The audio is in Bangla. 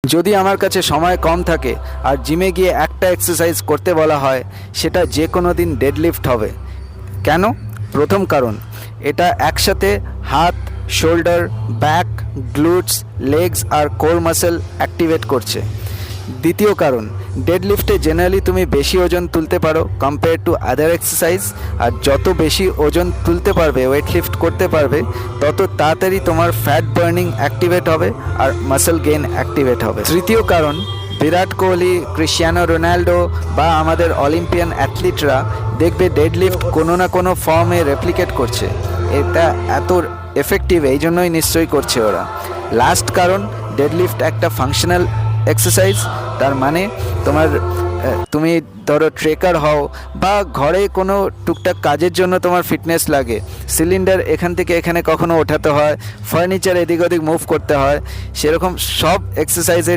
যদি আমার কাছে সময় কম থাকে আর জিমে গিয়ে একটা এক্সারসাইজ করতে বলা হয়, সেটা যে কোনো দিন ডেডলিফট হবে। কেন? প্রথম কারণ, এটা একসাথে হাত, শোল্ডার, ব্যাক, গ্লুটস, লেগস আর কোর মাসেল অ্যাক্টিভেট করছে। দ্বিতীয় কারণ, ডেডলিফটে জেনারেলি তুমি বেশি ওজন তুলতে পারো কম্পেয়ার টু আদার এক্সারসাইজ, আর যত বেশি ওজন তুলতে পারবে, ওয়েট লিফট করতে পারবে, তত তাড়াতাড়ি তোমার ফ্যাট বার্নিং অ্যাক্টিভেট হবে আর মাসেল গেইন অ্যাক্টিভেট হবে। তৃতীয় কারণ, বিরাট কোহলি, ক্রিশ্চিয়ানো রোনাল্ডো বা আমাদের অলিম্পিয়ান অ্যাথলিটরা দেখবে ডেডলিফট কোনো না কোনো ফর্মে রেপ্লিকেট করছে। এটা এত এফেক্টিভ এই জন্যই নিশ্চয়ই করছে ওরা। লাস্ট কারণ, ডেডলিফট একটা ফাংশনাল এক্সারসাইজ। তার মানে তুমি ধরো ট্রেকার হও বা ঘরে কোনো টুকটাক কাজের জন্য তোমার ফিটনেস লাগে, সিলিন্ডার এখান থেকে এখানে কখনো ওঠাতে হয়, ফার্নিচার এদিক ওদিক মুভ করতে হয়, সেরকম সব এক্সারসাইজের